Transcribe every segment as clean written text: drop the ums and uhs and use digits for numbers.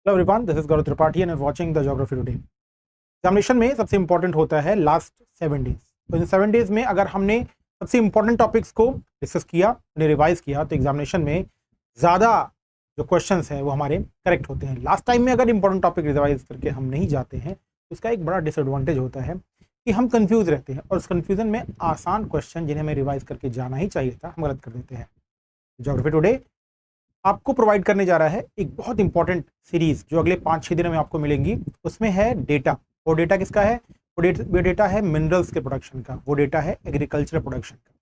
Hello everyone, this is Gaurav Tripathi and watching the geography today. Examination में सबसे important होता है लास्ट 7 डेज। तो इन 7 डेज में अगर हमने सबसे इंपॉर्टेंट टॉपिक्स को डिस्कस किया, उन्हें रिवाइज किया, तो एग्जामिनेशन में ज़्यादा जो क्वेश्चंस हैं वो हमारे करेक्ट होते हैं। लास्ट टाइम में अगर इंपॉर्टेंट टॉपिक रिवाइज करके हम नहीं जाते हैं तो उसका एक बड़ा डिसएडवांटेज होता है कि हम कंफ्यूज रहते हैं और उस कंफ्यूजन में आसान क्वेश्चन जिन्हें हमें रिवाइज करके जाना ही चाहिए था, हम गलत कर देते हैं। ज्योग्राफी टुडे आपको प्रोवाइड करने जा रहा है एक बहुत इंपॉर्टेंट सीरीज जो अगले 5-6 दिनों में आपको मिलेंगी। उसमें है डेटा। वो डेटा किसका है? वो डेटा है मिनरल्स के प्रोडक्शन का, वो डेटा है एग्रीकल्चर प्रोडक्शन का।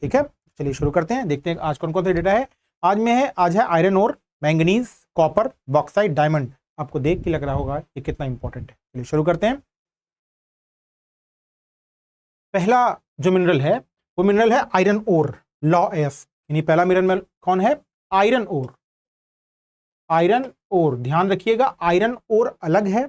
ठीक है, चलिए शुरू करते हैं। देखते हैं आज कौन कौन सा डेटा है। आज है iron ore, manganese, copper, bauxite, diamond. आपको देख के लग रहा होगा ये कितना इंपॉर्टेंट है। चलिए शुरू करते हैं। पहला जो मिनरल है वो मिनरल है आयरन ओर, लॉ एस। यानी पहला मिनरल कौन है? आयरन ओर। आयरन ओर, ध्यान रखिएगा, आयरन ओर अलग है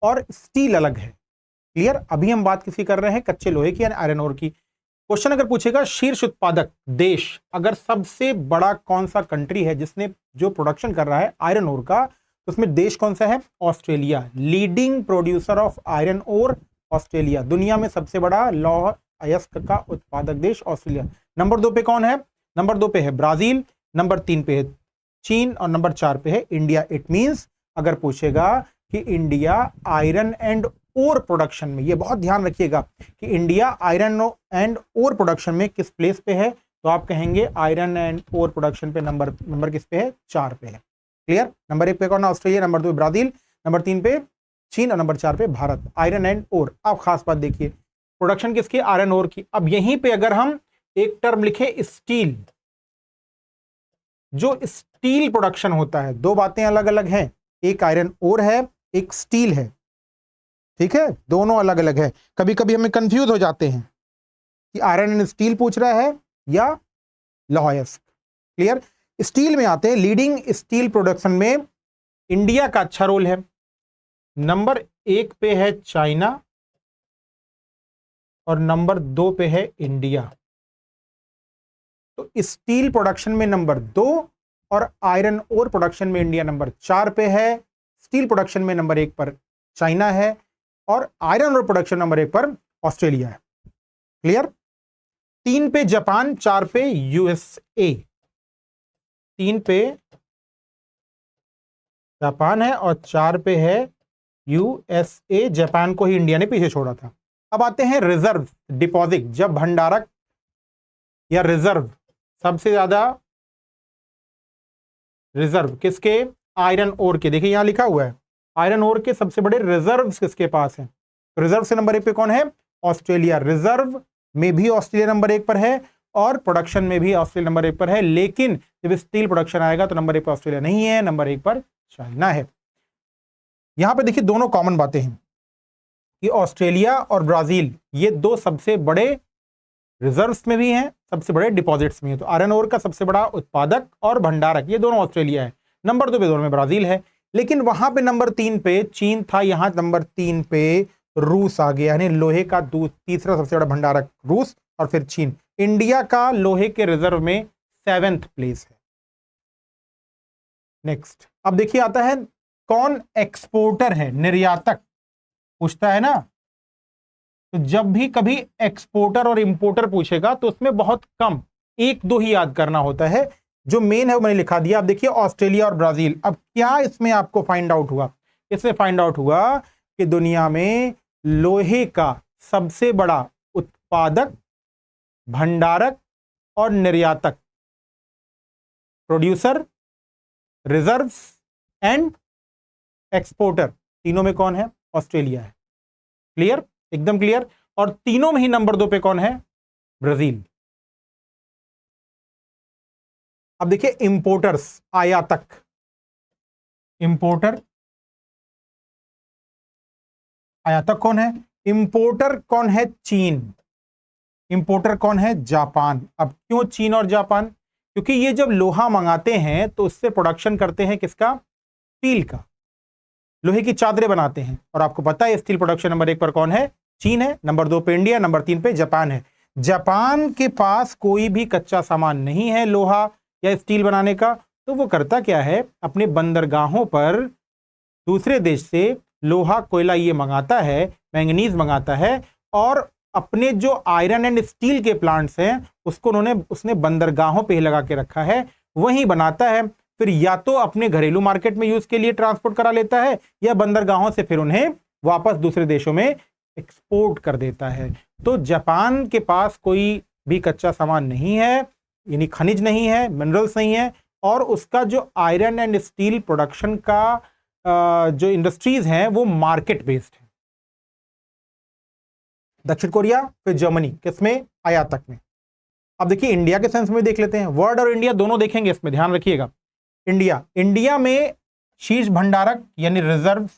और स्टील अलग है। क्लियर? अभी हम बात किसी कर रहे हैं कच्चे लोहे की यानी आयरन ओर की। क्वेश्चन अगर पूछेगा शीर्ष उत्पादक देश, अगर सबसे बड़ा कौन सा कंट्री है जिसने जो प्रोडक्शन कर रहा है आयरन ओर का, तो उसमें देश कौन सा है? Australia. Leading producer of iron ore Australia. दुनिया में सबसे बड़ा लौह अयस्क का उत्पादक देश ऑस्ट्रेलिया। नंबर 2 पे कौन है? नंबर 2 पे है ब्राजील, नंबर 3 पे है चीन और नंबर 4 पे है इंडिया। इट मींस अगर पूछेगा कि India iron and ore production में, ये बहुत ध्यान रखिएगा कि India iron and ore production में किस प्लेस पे है, तो आप कहेंगे आयरन एंड ओर प्रोडक्शन पे नंबर किस पे है? 4 पे है। क्लियर? नंबर 1 पे कौन है? ऑस्ट्रेलिया, नंबर 2 ब्राजील, नंबर 3 पे चीन और नंबर 4 पे भारत। आयरन एंड ओर। अब खास बात देखिए, प्रोडक्शन किसकी? आयरन ओर की। अब यहीं पे अगर हम एक टर्म लिखे स्टील, जो स्टील प्रोडक्शन होता है, दो बातें अलग अलग हैं, एक आयरन ओर है, एक स्टील है। ठीक है, दोनों अलग अलग है। कभी कभी हमें कंफ्यूज हो जाते हैं कि आयरन एंड स्टील पूछ रहा है या लौह अयस्क। क्लियर? स्टील में आते हैं। लीडिंग स्टील प्रोडक्शन में इंडिया का अच्छा रोल है। नंबर 1 पे है चाइना और नंबर 2 पे है इंडिया। तो स्टील प्रोडक्शन में नंबर 2 और आयरन ओर प्रोडक्शन में इंडिया नंबर 4 पे है। स्टील प्रोडक्शन में नंबर 1 पर चाइना है और आयरन ओर प्रोडक्शन नंबर 1 पर ऑस्ट्रेलिया है। क्लियर? 3 पे जापान, 4 पे यूएसए। 3 पे जापान है और 4 पे है यूएसए। जापान को ही इंडिया ने पीछे छोड़ा था। अब आते हैं रिजर्व डिपॉजिट। जब भंडारक या रिजर्व, सबसे ज्यादा रिजर्व किसके? आयरन ओर के। देखिए यहां लिखा हुआ है आयरन ओर के सबसे बड़े रिजर्व किसके पास है? रिजर्व से नंबर 1 पे कौन है? ऑस्ट्रेलिया। रिजर्व में भी ऑस्ट्रेलिया नंबर 1 पर है और प्रोडक्शन में भी ऑस्ट्रेलिया नंबर 1 पर है। लेकिन जब स्टील प्रोडक्शन आएगा तो नंबर 1 पर ऑस्ट्रेलिया नहीं है, नंबर 1 पर चाइना है। यहां पे देखिए दोनों कॉमन बातें हैं कि ऑस्ट्रेलिया और ब्राजील ये दो सबसे बड़े रिजर्व्स में भी हैं, सबसे बड़े डिपॉजिट्स में है। तो आयरन ओर का सबसे बड़ा उत्पादक और भंडारक ये दोनों ऑस्ट्रेलिया है। नंबर 2 पे दोनों में ब्राजील है। लेकिन वहां पे नंबर 3 पे चीन था, यहां नंबर 3 पे रूस आ गया। यानी लोहे का तीसरा सबसे बड़ा भंडारक रूस और फिर चीन। इंडिया का लोहे के रिजर्व में 7th प्लेस है। नेक्स्ट, अब देखिए आता है कौन एक्सपोर्टर है, निर्यातक पूछता है ना। तो जब भी कभी एक्सपोर्टर और इंपोर्टर पूछेगा तो उसमें बहुत कम 1-2 ही याद करना होता है। जो मेन है वो मैंने लिखा दिया। अब देखिए ऑस्ट्रेलिया और ब्राजील। अब क्या इसमें आपको फाइंड आउट हुआ? इसमें फाइंड आउट हुआ कि दुनिया में लोहे का सबसे बड़ा उत्पादक, भंडारक और निर्यातक, प्रोड्यूसर, रिजर्व्स एंड एक्सपोर्टर, तीनों में कौन है? ऑस्ट्रेलिया है। क्लियर? एकदम क्लियर। और तीनों में ही नंबर 2 पे कौन है? ब्राजील। अब देखिए इंपोर्टर्स, आयातक। इंपोर्टर, आयातक कौन है? इंपोर्टर कौन है? चीन। इंपोर्टर कौन है? जापान। अब क्यों चीन और जापान? क्योंकि ये जब लोहा मंगाते हैं तो उससे प्रोडक्शन करते हैं किसका? स्टील का। लोहे की चादरें बनाते हैं और आपको पता है स्टील प्रोडक्शन नंबर 1 पर कौन है? चीन है। नंबर 2 पे इंडिया, नंबर 3 पे जापान है। जापान के पास कोई भी कच्चा सामान नहीं है लोहा या स्टील बनाने का, तो वो करता क्या है? अपने बंदरगाहों पर दूसरे देश से लोहा कोयला ये मंगाता है, मैंगनीज मंगाता है, और अपने जो आयरन एंड स्टील के प्लांट्स हैं उसको उसने बंदरगाहों पे ही लगा के रखा है, वहीं बनाता है, फिर या तो अपने घरेलू मार्केट में यूज के लिए ट्रांसपोर्ट करा लेता है या बंदरगाहों से फिर उन्हें वापस दूसरे देशों में एक्सपोर्ट कर देता है। तो जापान के पास कोई भी कच्चा सामान नहीं है, यानी खनिज नहीं है, मिनरल्स नहीं है, और उसका जो आयरन एंड स्टील प्रोडक्शन का जो इंडस्ट्रीज हैं वो मार्केट बेस्ड है। दक्षिण कोरिया फिर जर्मनी, किसमें? आयातक में। अब देखिए इंडिया के सेंस में देख लेते हैं, वर्ल्ड और इंडिया दोनों देखेंगे, इसमें ध्यान रखिएगा। इंडिया में शीर्ष भंडारक यानी रिजर्व,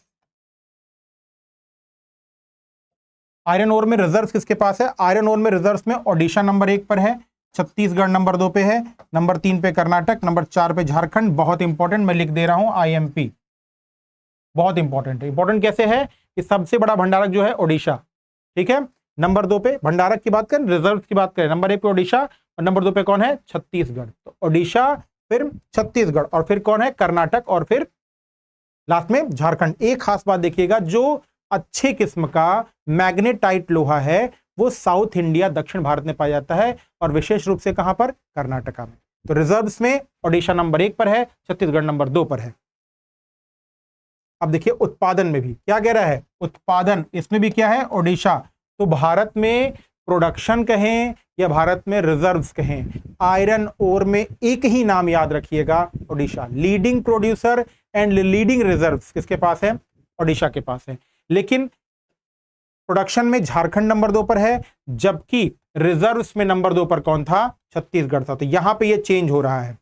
आयरन ओर में रिजर्व किसके पास है? आयरन ओर में रिजर्व में ओडिशा नंबर 1 पर है, छत्तीसगढ़ नंबर 2 पे है, नंबर 3 पे कर्नाटक, नंबर 4 पे झारखंड। बहुत इंपॉर्टेंट, मैं लिख दे रहा हूं IMP, बहुत इंपॉर्टेंट है। इंपॉर्टेंट कैसे है कि सबसे बड़ा भंडारक जो है ओडिशा, ठीक है। नंबर 2 पे भंडारक की बात करें, रिजर्व की बात करें, नंबर 1 पे ओडिशा और नंबर 2 पे कौन है? छत्तीसगढ़। तो ओडिशा फिर छत्तीसगढ़ और फिर कौन है? कर्नाटक और फिर लास्ट में झारखंड। एक खास बात देखिएगा, जो अच्छे किस्म का मैग्नेटाइट लोहा है वो साउथ इंडिया, दक्षिण भारत में पाया जाता है, और विशेष रूप से कहां पर? कर्नाटका में। तो रिजर्व्स में ओडिशा नंबर 1 पर है, छत्तीसगढ़ नंबर 2 पर है। अब देखिए उत्पादन में भी क्या कह रहा है? उत्पादन, इसमें भी क्या है? ओडिशा। तो भारत में प्रोडक्शन कहें या भारत में रिजर्व्स कहें, आयरन ओर में एक ही नाम याद रखिएगा, Odisha. Leading producer and leading reserves किसके पास है? ओडिशा के पास है। लेकिन प्रोडक्शन में झारखंड नंबर 2 पर है, जबकि रिजर्व्स में नंबर 2 पर कौन था? छत्तीसगढ़ था। तो यहां पे ये चेंज हो रहा है,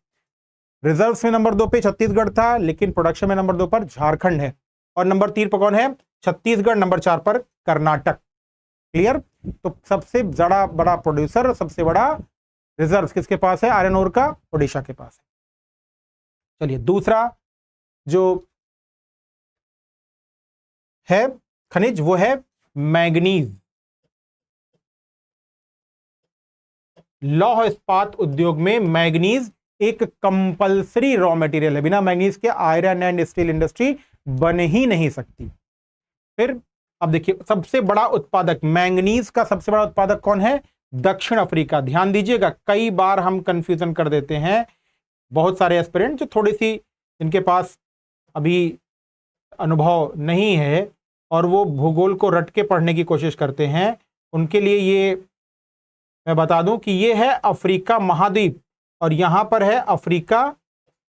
रिजर्व्स में नंबर 2 पे छत्तीसगढ़ था, लेकिन प्रोडक्शन में नंबर 2 पर झारखंड है, और नंबर 3 पर कौन है? छत्तीसगढ़, नंबर 4 पर कर्नाटक। क्लियर? तो सबसे बड़ा प्रोड्यूसर और सबसे बड़ा रिजर्व किसके पास है? आयरन ओर का ओडिशा के पास है। चलिए दूसरा जो है खनिज वो है मैंगनीज। लौह इस्पात उद्योग में मैंगनीज एक कंपल्सरी रॉ मटेरियल है, बिना मैंगनीज के आयरन एंड स्टील इंडस्ट्री बन ही नहीं सकती। फिर अब देखिए सबसे बड़ा उत्पादक, मैंगनीज का सबसे बड़ा उत्पादक कौन है? दक्षिण अफ्रीका। ध्यान दीजिएगा, कई बार हम कंफ्यूजन कर देते हैं, बहुत सारे एस्पिरेंट जो थोड़ी सी इनके पास अभी अनुभव नहीं है और वो भूगोल को रट के पढ़ने की कोशिश करते हैं, उनके लिए ये मैं बता दूं कि ये है अफ्रीका महाद्वीप, और यहां पर है अफ्रीका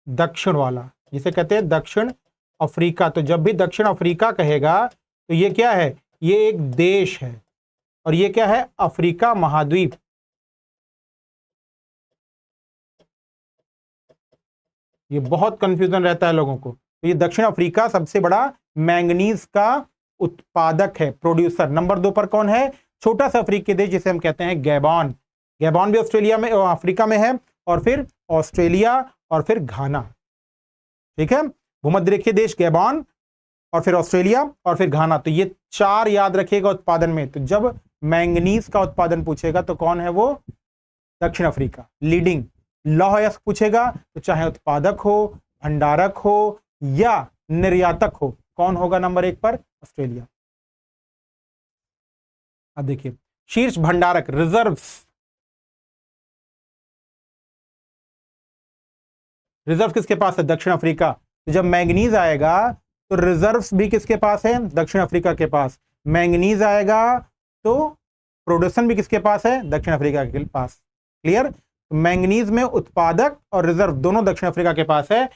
दक्षिण वाला, जिसे कहते हैं दक्षिण अफ्रीका। तो जब भी दक्षिण अफ्रीका कहेगा तो ये क्या है? ये एक देश है, और ये क्या है? अफ्रीका महाद्वीप। ये बहुत कंफ्यूजन रहता है लोगों को। तो ये दक्षिण अफ्रीका सबसे बड़ा मैंगनीज का उत्पादक है, प्रोड्यूसर। नंबर 2 पर कौन है? छोटा सा अफ्रीकी देश जिसे हम कहते हैं गैबॉन। गैबॉन भी ऑस्ट्रेलिया में, अफ्रीका में है, और फिर ऑस्ट्रेलिया और फिर घाना। ठीक है, भूमध्य रेखीय देश गैबॉन और फिर ऑस्ट्रेलिया और फिर घाना। तो ये 4 याद रखिएगा उत्पादन में। तो जब मैंगनीज का उत्पादन पूछेगा तो कौन है वो? दक्षिण अफ्रीका। लीडिंग लौह अयस्क पूछेगा तो चाहे उत्पादक हो, भंडारक हो या निर्यातक हो, कौन होगा नंबर 1 पर? ऑस्ट्रेलिया। अब देखिए शीर्ष भंडारक, रिजर्व्स। रिजर्व किसके पास है? दक्षिण अफ्रीका। तो जब मैंगनीज आएगा तो रिजर्व्स भी किसके पास है? दक्षिण अफ्रीका के पास। मैंगनीज आएगा तो प्रोडक्शन भी किसके पास है? दक्षिण अफ्रीका के पास। क्लियर? मैंगनीज में उत्पादक और रिजर्व दोनों दक्षिण अफ्रीका के पास है,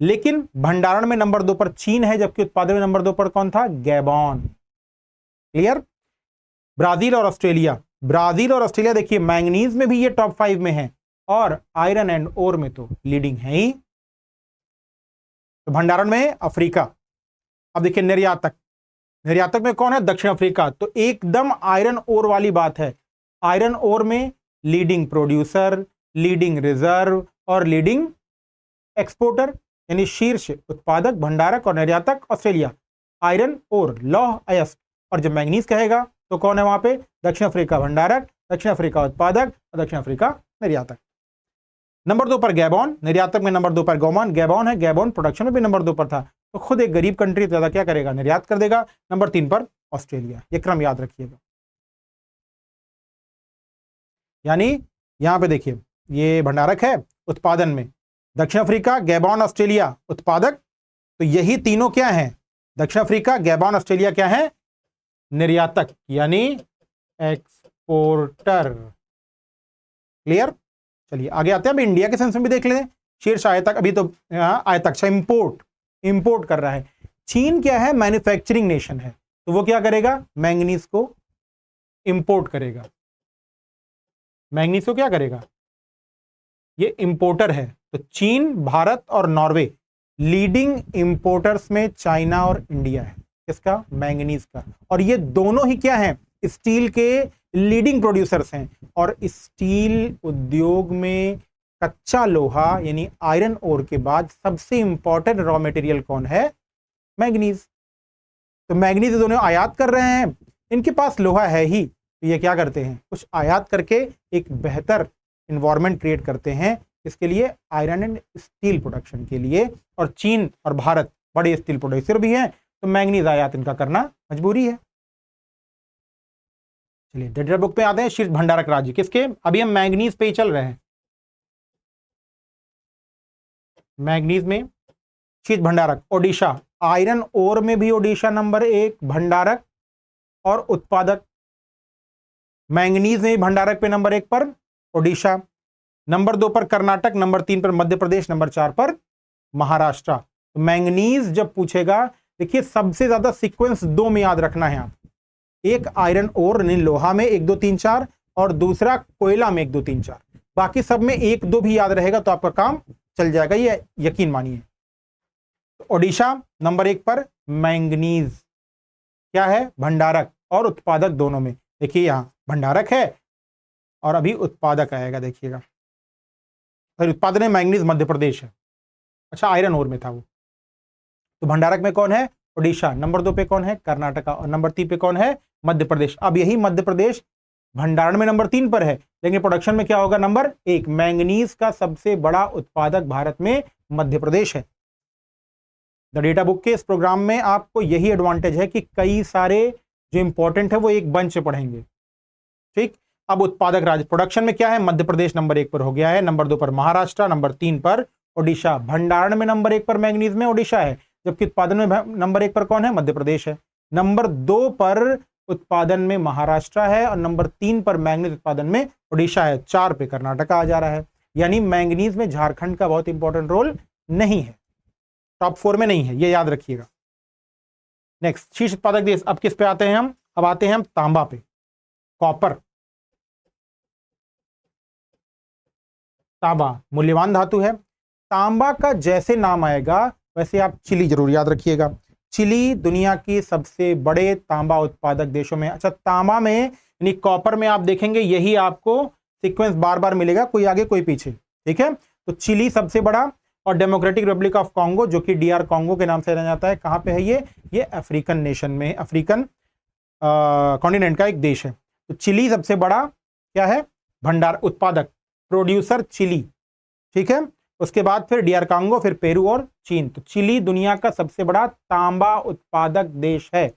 लेकिन भंडारण में नंबर 2 पर चीन है, जबकि उत्पादन में नंबर 2 पर कौन था? गैबॉन। क्लियर? ब्राजील और ऑस्ट्रेलिया। ब्राजील और ऑस्ट्रेलिया देखिए मैंगनीज में भी ये टॉप 5 में है, और आयरन एंड ओर में तो लीडिंग है ही। तो भंडारण में अफ्रीका। अब देखिए निर्यातक, निर्यातक में कौन है? दक्षिण अफ्रीका। तो एकदम आयरन ओर वाली बात है। आयरन ओर में लीडिंग प्रोड्यूसर, लीडिंग रिजर्व और लीडिंग एक्सपोर्टर, यानी शीर्ष उत्पादक, भंडारक और निर्यातक ऑस्ट्रेलिया। आयरन ओर, लौह अयस्क। और जब मैंगनीज कहेगा तो कौन है वहां पे? दक्षिण अफ्रीका भंडारक, दक्षिण अफ्रीका उत्पादक और दक्षिण अफ्रीका निर्यातक। नंबर 2 पर गैबॉन, निर्यातक में नंबर 2 पर गैबॉन है। गैबॉन प्रोडक्शन में भी नंबर 2 पर था। तो खुद एक गरीब कंट्री ज्यादा क्या करेगा, निर्यात कर देगा। नंबर 3 पर ऑस्ट्रेलिया। ये क्रम याद रखिएगा। यानी यहां पे देखिए, ये भंडारक है, उत्पादन में दक्षिण अफ्रीका, गैबॉन, ऑस्ट्रेलिया उत्पादक। तो यही तीनों क्या हैं, दक्षिण अफ्रीका, गैबॉन, ऑस्ट्रेलिया क्या है, निर्यातक यानी एक्सपोर्टर। क्लियर। चलिए आगे आते हैं। अब इंडिया के सेंस में भी देख लें। शीर्ष आयतक, अभी तो आयतक इंपोर्ट कर रहा है। चीन क्या है, मैन्युफैक्चरिंग नेशन है, तो वो क्या करेगा, मैंगनीज को इंपोर्ट करेगा। मैंगनीज को क्या करेगा, ये इंपोर्टर है। तो चीन, भारत और नॉर्वे लीडिंग इंपोर्टर्स में चाइना और इंडिया है। किसका, मैंगनीज का। और ये दोनों ही क्या हैं, स्टील के लीडिंग प्रोड्यूसर्स हैं। और स्टील उद्योग में कच्चा लोहा यानी आयरन ओर के बाद सबसे इंपॉर्टेंट रॉ मटेरियल कौन है, मैंगनीज। तो मैंगनीज दोनों आयात कर रहे हैं, इनके पास लोहा है ही, तो ये क्या करते हैं, कुछ आयात करके एक बेहतर इन्वायरमेंट क्रिएट करते हैं। इसके लिए आयरन एंड स्टील प्रोडक्शन के लिए। और चीन और भारत बड़े स्टील प्रोड्यूसर भी हैं, तो मैंगनीज आयात इनका करना मजबूरी है। चलिए डेटा बुक पे आते हैं। शीर्ष भंडारक राज्य किसके, अभी हम मैंगनीज पे ही चल रहे हैं। मैंगनीज में शीर्ष भंडारक ओडिशा, आयरन ओर में भी ओडिशा नंबर 1 भंडारक और उत्पादक। मैंगनीज में भंडारक पे नंबर 1 पर ओडिशा, नंबर 2 पर कर्नाटक, नंबर 3 पर मध्य प्रदेश, नंबर 4 पर महाराष्ट्र। तो मैंगनीज जब पूछेगा, देखिए सबसे ज्यादा सीक्वेंस 2 में याद रखना है आप। एक आयरन ओर यानी लोहा में 1 2 3 4 और दूसरा कोयला में 1 2 3 4। बाकी सब में 1 2 भी याद रहेगा तो आपका काम चल जाएगा, ये यकीन मानिए। तो ओडिशा नंबर 1 पर मैंगनीज क्या है, भंडारक और उत्पादक दोनों में। देखिए यहां भंडारक है और अभी उत्पादक आएगा, देखिएगा। फिर उत्पादन में मैंगनीज मध्य प्रदेश है, अच्छा आयरन ओर में था वो। तो भंडारक में कौन है, ओडिशा। नंबर 2 पे कौन है, कर्नाटका। और नंबर 3 पे कौन है, मध्य प्रदेश। अब यही मध्य प्रदेश भंडारण में नंबर 3 पर है, लेकिन प्रोडक्शन में क्या होगा, नंबर 1। मैंगनीज का सबसे बड़ा उत्पादक भारत में मध्य प्रदेश है। द डेटा बुक के इस प्रोग्राम में आपको यही एडवांटेज है कि कई सारे जो इंपॉर्टेंट है वो एक बंच पढ़ेंगे। ठीक। अब उत्पादक राज्य प्रोडक्शन में क्या है, मध्य प्रदेश नंबर 1 पर हो गया है, नंबर 2 पर महाराष्ट्र, नंबर 3 पर ओडिशा। भंडारण में नंबर 1 पर मैंगनीज में ओडिशा है, जबकि उत्पादन में नंबर 1 पर कौन है, मध्य प्रदेश है। नंबर 2 पर उत्पादन में महाराष्ट्र है और नंबर 3 पर मैंगनीज उत्पादन में ओडिशा है। 4 पे कर्नाटका आ जा रहा है। यानी मैंगनीज में झारखंड का बहुत इंपॉर्टेंट रोल नहीं है, टॉप 4 में नहीं है, ये याद रखिएगा। नेक्स्ट शीर्ष उत्पादक देश। अब किस पे आते हैं हम, अब आते हैं हम तांबा पे, कॉपर। तांबा मूल्यवान धातु है। तांबा का जैसे नाम आएगा वैसे आप चिली जरूर याद रखिएगा। चिली दुनिया की सबसे बड़े तांबा उत्पादक देशों में। अच्छा तांबा में यानी कॉपर में आप देखेंगे यही आपको सीक्वेंस बार बार मिलेगा, कोई आगे कोई पीछे। ठीक है, तो चिली सबसे बड़ा और डेमोक्रेटिक रिपब्लिक ऑफ कॉन्गो जो कि DR कॉन्गो के नाम से जाना जाता है, कहां पे है ये अफ्रीकन नेशन में, अफ्रीकन कॉन्टिनेंट का एक देश है। तो चिली सबसे बड़ा क्या है, भंडार उत्पादक, प्रोड्यूसर चिली। ठीक है, उसके बाद फिर DR कॉन्गो, फिर पेरू और चीन। तो चिली दुनिया का सबसे बड़ा तांबा उत्पादक देश है।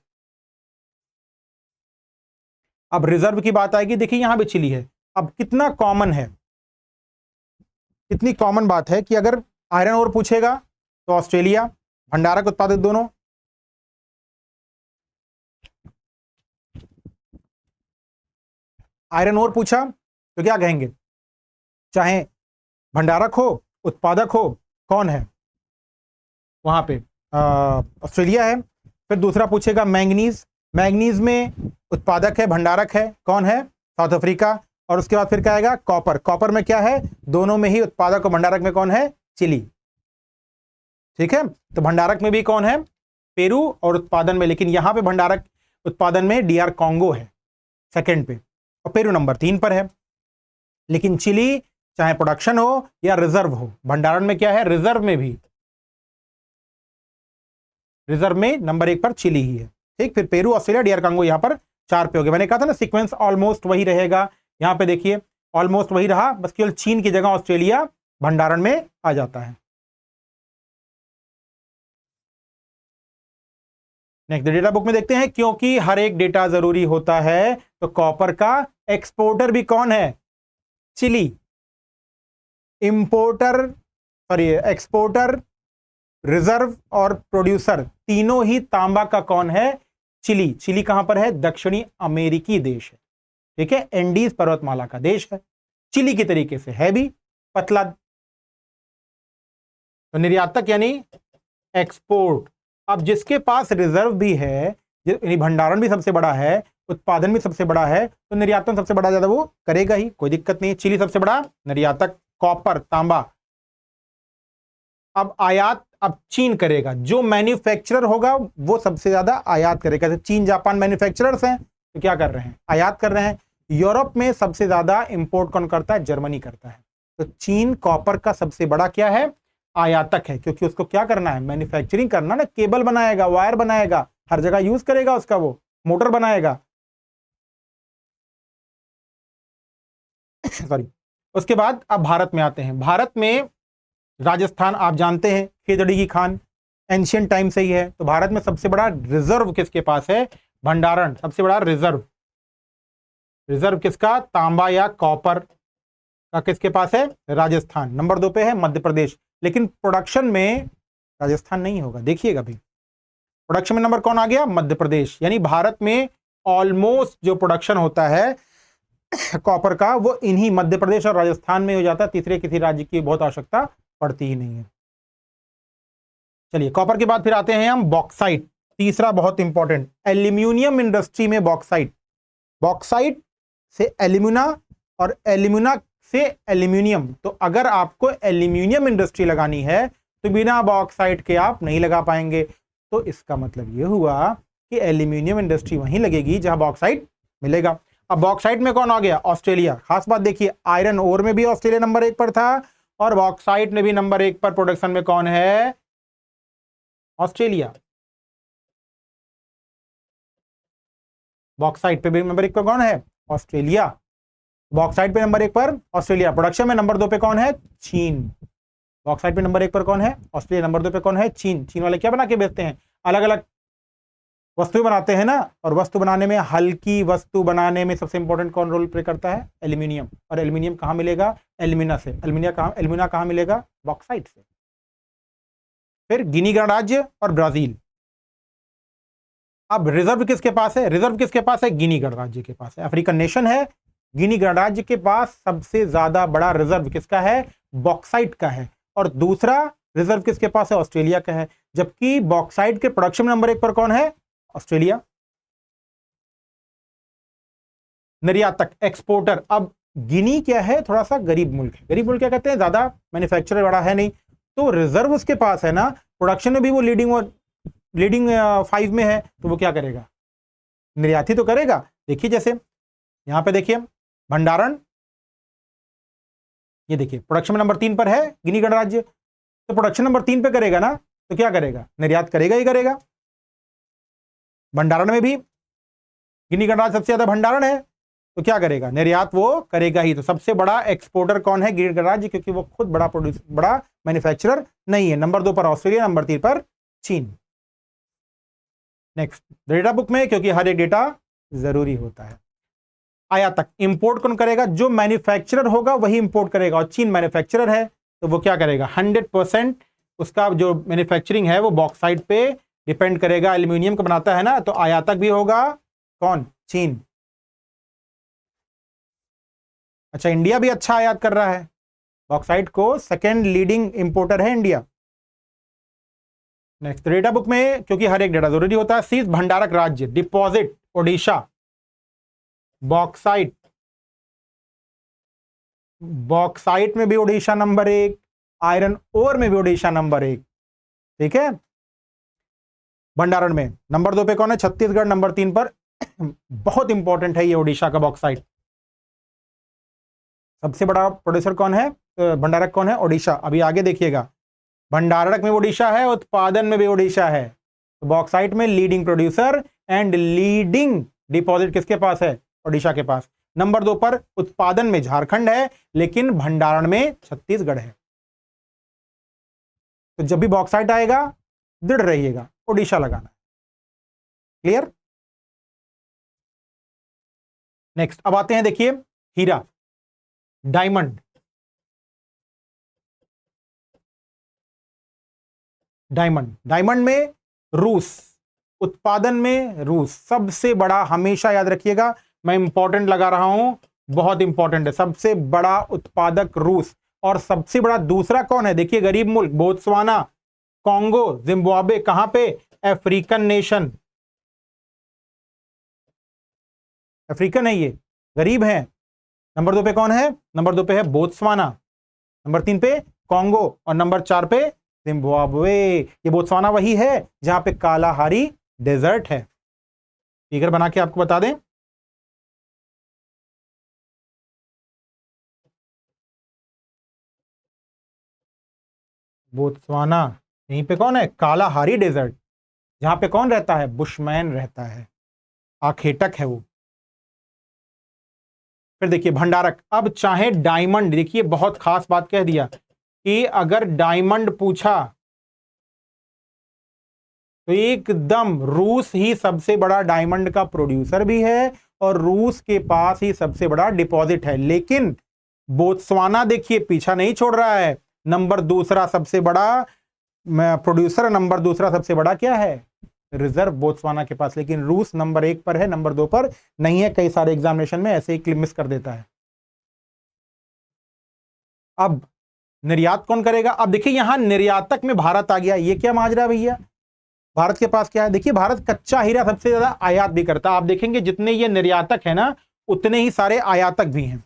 अब रिजर्व की बात आएगी, देखिए यहां भी चिली है। अब कितना कॉमन है, कितनी कॉमन बात है कि अगर आयरन ओर पूछेगा तो ऑस्ट्रेलिया, भंडारक उत्पादक दोनों। आयरन ओर पूछा तो क्या कहेंगे, चाहे भंडारक हो उत्पादक हो, कौन है वहां पे, ऑस्ट्रेलिया है। फिर दूसरा पूछेगा मैंगनीज, मैंगनीज में उत्पादक है भंडारक है, कौन है, साउथ अफ्रीका। और उसके बाद फिर क्या आएगा, कॉपर। कॉपर में क्या है, दोनों में ही उत्पादक और भंडारक में कौन है, चिली। ठीक है, तो भंडारक में भी कौन है, पेरू, और उत्पादन में, लेकिन यहां पे भंडारक उत्पादन में DR कॉन्गो है सेकंड पे और पेरू नंबर 3 पर है। लेकिन चिली चाहे प्रोडक्शन हो या रिजर्व हो, भंडारण में क्या है, रिजर्व में भी, रिजर्व में नंबर 1 पर चिली ही है। ठीक, फिर पेरू, ऑस्ट्रेलिया, DR कॉन्गो यहां पर 4 पे हो गए। मैंने कहा था ना सीक्वेंस ऑलमोस्ट वही रहेगा, यहां पे देखिए ऑलमोस्ट वही रहा, बस केवल चीन की जगह ऑस्ट्रेलिया भंडारण में आ जाता है। नेक्स्ट डेटा बुक में देखते हैं, क्योंकि हर एक डेटा जरूरी होता है तो कॉपर का एक्सपोर्टर भी कौन है? Chile. Importer, sorry exporter, reserve और प्रोड्यूसर तीनों ही तांबा का कौन है? चिली। चिली कहां पर है? दक्षिणी अमेरिकी देश है, ठीक है, एंडीज पर्वतमाला का देश है। चिली की तरीके से है भी पतला। तो निर्यातक यानी एक्सपोर्ट। अब जिसके पास रिजर्व भी है, यानी भंडारण भी सबसे बड़ा है, उत्पादन भी सबसे बड़ा है, तो निर्यातन सबसे बड़ा ज्यादा वो करेगा ही, कोई दिक्कत नहीं है। चिली सबसे बड़ा निर्यातक, कॉपर, तांबा। अब आयात अब चीन करेगा, जो मैन्युफैक्चरर होगा वो सबसे ज्यादा आयात करेगा। जैसे चीन जापान मैन्युफैक्चरर्स हैं तो क्या कर रहे हैं? आयात कर रहे हैं। यूरोप में सबसे ज्यादा इंपोर्ट कौन करता है? जर्मनी करता है। तो चीन कॉपर का सबसे बड़ा क्या है? आयातक है, क्योंकि उसको क्या करना है? मैन्युफैक्चरिंग करना ना, केबल बनाएगा, वायर बनाएगा, हर जगह यूज करेगा उसका, वो मोटर बनाएगा। सॉरी। उसके बाद अब भारत में आते हैं। भारत में राजस्थान आप जानते हैं खेजड़ी की खान, एंशियंट टाइम से ही है। तो भारत में सबसे बड़ा रिजर्व किसके पास है? भंडारण, सबसे बड़ा रिजर्व। रिजर्व किसका? तांबा या कॉपर का किसके पास है? राजस्थान। नंबर 2 पे है मध्य प्रदेश। लेकिन प्रोडक्शन में राजस्थान नहीं होगा, देखिएगा भाई। प्रोडक्शन में नंबर कौन आ गया? मध्य प्रदेश। यानी भारत में ऑलमोस्ट जो प्रोडक्शन होता है कॉपर का, वो इन्हीं मध्य प्रदेश और राजस्थान में हो जाता है। तीसरे किसी राज्य की बहुत आवश्यकता पड़ती ही नहीं है। चलिए, कॉपर के बाद फिर आते हैं हम बॉक्साइट। तीसरा बहुत इंपॉर्टेंट, एल्यूमिनियम इंडस्ट्री में बॉक्साइट। बॉक्साइट से एल्यूमिना और एल्यूमिना से एल्यूमिनियम। तो अगर आपको एल्यूमिनियम इंडस्ट्री लगानी है तो बिना बॉक्साइट के आप नहीं लगा पाएंगे। तो इसका मतलब यह हुआ कि एल्यूमिनियम इंडस्ट्री वहीं लगेगी जहां बॉक्साइट मिलेगा। अब बॉक्साइट में कौन आ गया? ऑस्ट्रेलिया। खास बात देखिए, आयरन ओर में भी ऑस्ट्रेलिया नंबर 1 पर था और बॉक्साइट में भी नंबर 1 पर प्रोडक्शन में कौन है? ऑस्ट्रेलिया। बॉक्साइट पे भी नंबर 1 पर कौन है? ऑस्ट्रेलिया। बॉक्साइट पे नंबर 1 पर ऑस्ट्रेलिया। प्रोडक्शन में नंबर 2 पे कौन है? चीन। बॉक्साइट पे नंबर 1 पर कौन है? ऑस्ट्रेलिया। नंबर 2 पे कौन है? चीन। चीन वाले क्या बना के बेचते हैं? अलग अलग वस्तुएं बनाते हैं ना। और वस्तु बनाने में, हल्की वस्तु बनाने में सबसे इंपॉर्टेंट कौन रोल प्ले करता है? एल्यूमिनियम। और एल्यूमिनियम कहां मिलेगा? एल्यूमिना से। एल्यूमिना कहां मिलेगा? बॉक्साइट से। फिर गिनी गणराज्य और ब्राजील। अब रिजर्व किसके पास है? रिजर्व किसके पास है? गिनी गणराज्य के पास है। अफ्रीकन नेशन है, गिनी गणराज्य के पास सबसे ज्यादा बड़ा रिजर्व किसका है? बॉक्साइट का है। और दूसरा रिजर्व किसके पास है? ऑस्ट्रेलिया का है। जबकि बॉक्साइट के प्रोडक्शन में नंबर 1 पर कौन है? ऑस्ट्रेलिया। निर्यातक, एक्सपोर्टर। अब गिनी क्या है? थोड़ा सा गरीब मुल्क है। गरीब मुल्क क्या कहते हैं? ज्यादा मैन्युफैक्चरर बड़ा है नहीं, तो रिजर्व उसके पास है ना, प्रोडक्शन में भी वो लीडिंग 5 में है, तो वो क्या करेगा? निर्यात ही तो करेगा। देखिए जैसे यहां पे देखिए, भंडारण, ये देखिए प्रोडक्शन में नंबर 3 पर है गिनी गणराज्य, तो प्रोडक्शन नंबर 3 पे करेगा ना, तो क्या करेगा? निर्यात करेगा ही करेगा। भंडारण में भी गिनी गणराज्य सबसे ज्यादा भंडारण है, तो क्या करेगा? निर्यात वो करेगा ही। तो सबसे बड़ा एक्सपोर्टर कौन है? गिनी गणराज्य, क्योंकि वो खुद बड़ा मैन्युफैक्चरर नहीं है। नंबर 2 पर ऑस्ट्रेलिया, नंबर 3 पर चीन। नेक्स्ट डेटा बुक में, क्योंकि हर एक डेटा जरूरी होता है। आयातक, इंपोर्ट कौन करेगा? जो मैन्युफैक्चरर होगा वही इंपोर्ट करेगा, और चीन मैन्युफैक्चरर है तो वो क्या करेगा? 100% उसका जो मैन्युफैक्चरिंग है वो बॉक्साइट पे डिपेंड करेगा। एल्यूमिनियम का बनाता है ना, तो आयातक भी होगा कौन? चीन। अच्छा, इंडिया भी अच्छा आयात कर रहा है बॉक्साइट को, सेकेंड लीडिंग इंपोर्टर है इंडिया। नेक्स्ट डेटा बुक में, क्योंकि हर एक डेटा जरूरी होता है। शीर्ष भंडारक राज्य, डिपॉजिट ओडिशा। बॉक्साइट, बॉक्साइट में भी ओडिशा नंबर 1, आयरन ओर में भी ओडिशा नंबर 1, ठीक है। भंडारण में नंबर 2 पे कौन है? छत्तीसगढ़। नंबर 3 पर बहुत इंपॉर्टेंट है ये ओडिशा का बॉक्साइट। सबसे बड़ा प्रोड्यूसर कौन है? भंडारक कौन है? ओडिशा। अभी आगे देखिएगा, भंडारक में ओडिशा है, उत्पादन में भी ओडिशा है। तो बॉक्साइट में leading producer and leading deposit किसके पास है? ओडिशा के पास। नंबर 2 पर उत्पादन में झारखंड है, लेकिन भंडारण में छत्तीसगढ़ है। तो जब भी बॉक्साइट आएगा, दृढ़ रहिएगा, ओडिशा लगाना है। क्लियर? नेक्स्ट अब आते हैं, देखिए हीरा, डायमंड। डायमंड में रूस, उत्पादन में रूस सबसे बड़ा, हमेशा याद रखिएगा, मैं इंपॉर्टेंट लगा रहा हूं, बहुत इंपॉर्टेंट है। सबसे बड़ा उत्पादक रूस, और सबसे बड़ा दूसरा कौन है? देखिए गरीब मुल्क बोत्सवाना, कॉन्गो, जिम्बाब्वे, कहां पे? अफ्रीकन नेशन, अफ्रीकन है ये, गरीब है। नंबर 2 पे कौन है? नंबर 2 पे है बोत्सवाना, नंबर 3 पे कॉन्गो, और नंबर 4 पे जिम्बाब्वे। ये बोत्सवाना वही है जहां पे कालाहारी डेजर्ट है। फिगर बना के आपको बता दें, बोत्सवाना, यहीं पे कौन है? कालाहारी डेजर्ट, जहां पे कौन रहता है? बुशमैन रहता है, आखेटक है वो। फिर देखिए भंडारक, अब चाहे डायमंड, देखिए बहुत खास बात कह दिया कि अगर डायमंड पूछा तो एकदम रूस ही सबसे बड़ा डायमंड का प्रोड्यूसर भी है, और रूस के पास ही सबसे बड़ा डिपॉजिट है। लेकिन बोत्सवाना देखिए पीछा नहीं छोड़ रहा है, नंबर दूसरा सबसे बड़ा प्रोड्यूसर, नंबर दूसरा सबसे बड़ा क्या है? रिजर्व बोत्सवाना के पास। लेकिन रूस नंबर 1 पर है, नंबर 2 पर नहीं है। कई सारे एग्जामिनेशन में ऐसे ही मिस कर देता है। अब निर्यात कौन करेगा? अब देखिए यहां निर्यातक में भारत आ गया। ये क्या माजरा भैया? भारत के पास क्या है? देखिए भारत कच्चा हीरा सबसे ज्यादा आयात भी करता है। आप देखेंगे जितने ये निर्यातक है ना, उतने ही सारे आयातक भी हैं।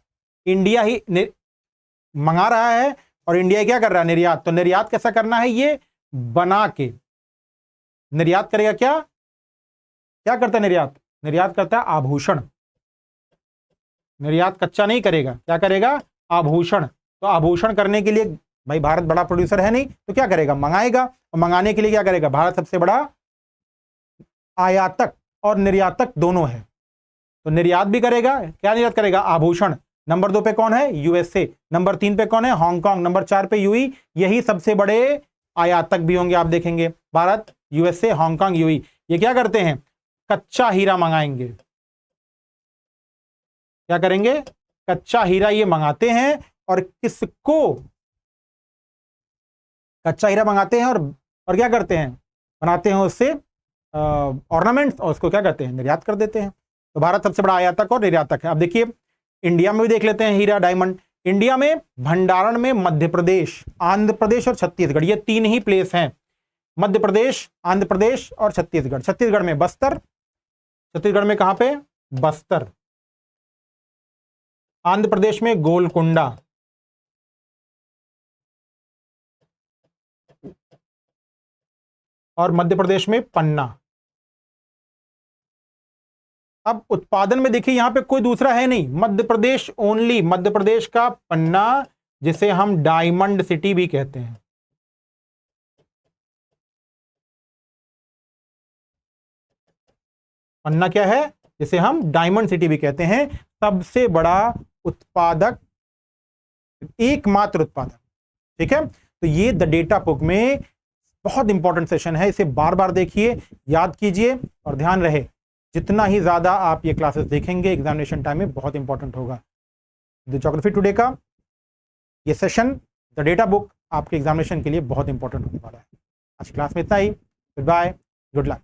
इंडिया ही मंगा रहा है और इंडिया क्या कर रहा है? निर्यात। तो निर्यात कैसा करना है? ये बना के निर्यात करेगा। क्या क्या करता है निर्यात? निर्यात करता है आभूषण। निर्यात कच्चा नहीं करेगा, क्या करेगा? आभूषण। तो आभूषण करने के लिए भाई भारत बड़ा प्रोड्यूसर है नहीं, तो क्या करेगा? मंगाएगा। और मंगाने के लिए क्या करेगा? भारत सबसे बड़ा आयातक और निर्यातक दोनों है, तो निर्यात भी करेगा। क्या निर्यात करेगा? आभूषण। नंबर 2 पे कौन है? यूएसए। नंबर 3 पे कौन है? हांगकांग। नंबर 4 पे यूई। यही सबसे बड़े आयातक भी होंगे। आप देखेंगे भारत, यूएसए, हांगकांग, यूई, ये क्या करते हैं? कच्चा हीरा मंगाएंगे। क्या करेंगे? कच्चा हीरा ये मंगाते हैं। और किसको? कच्चा हीरा मंगाते हैं और क्या करते हैं? बनाते हैं उससे ऑर्नामेंट्स, और उसको क्या करते हैं? निर्यात कर देते हैं। तो भारत सबसे बड़ा आयातक और निर्यातक है। अब देखिए इंडिया में भी देख लेते हैं हीरा, डायमंड। इंडिया में भंडारण में मध्य प्रदेश, आंध्र प्रदेश और छत्तीसगढ़, ये 3 ही प्लेस हैं। मध्य प्रदेश, आंध्र प्रदेश और छत्तीसगढ़। छत्तीसगढ़ में बस्तर, छत्तीसगढ़ में कहां पे? बस्तर। आंध्र प्रदेश में गोलकुंडा, और मध्य प्रदेश में पन्ना। अब उत्पादन में देखिए यहां पे कोई दूसरा है नहीं, मध्य प्रदेश ओनली, मध्य प्रदेश का पन्ना, जिसे हम डायमंड सिटी भी कहते हैं। पन्ना क्या है? जिसे हम डायमंड सिटी भी कहते हैं। सबसे बड़ा उत्पादक, एकमात्र उत्पादक। ठीक है, तो ये द डेटा बुक में बहुत इंपॉर्टेंट सेशन है। इसे बार बार देखिए, याद कीजिए, और ध्यान रहे जितना ही ज्यादा आप ये क्लासेस देखेंगे एग्जामिनेशन टाइम में बहुत इंपॉर्टेंट होगा। द ज्योग्राफी टुडे का ये सेशन, द डेटा बुक, आपके एग्जामिनेशन के लिए बहुत इंपॉर्टेंट होने वाला है। आज क्लास में इतना ही। Goodbye, good luck.